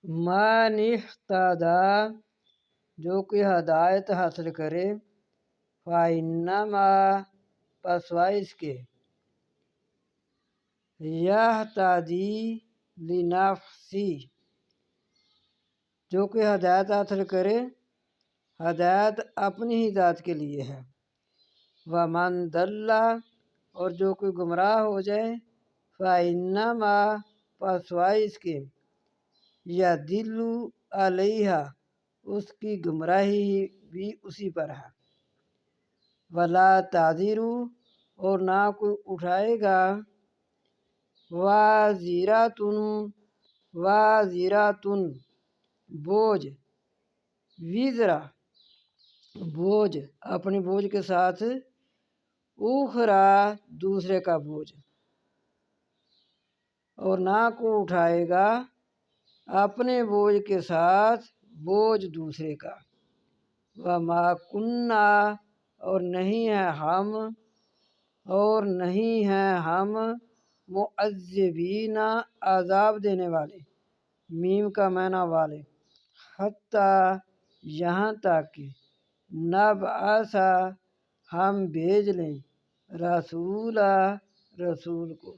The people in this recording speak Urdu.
من اہتدی جو کہ ہدایت حاصل کرے، فإنما پس وائے اس کے، یہتدی لنفسی جو کہ ہدایت حاصل کرے، ہدایت اپنی ہی ذات کے لیے ہے۔ ومن ضل اور جو کوئی گمراہ ہو جائے، فإنما پس وائے اس کے، یضل علیہا اس کی گمراہی بھی اسی پر ہے۔ ولا تزر اور نہ کوئی اٹھائے گا، وازرۃ بوجھ، وزرا بوجھ اپنے بوجھ کے ساتھ، اخرى دوسرے کا بوجھ، اور نہ کو اٹھائے گا اپنے بوجھ کے ساتھ بوجھ دوسرے کا۔ وما کنا اور نہیں ہیں ہم معذبین عذاب دینے والے، میم کا معنی والے، حتیٰ یہاں تک کہ نبعث ہم بھیج لیں رسول کو۔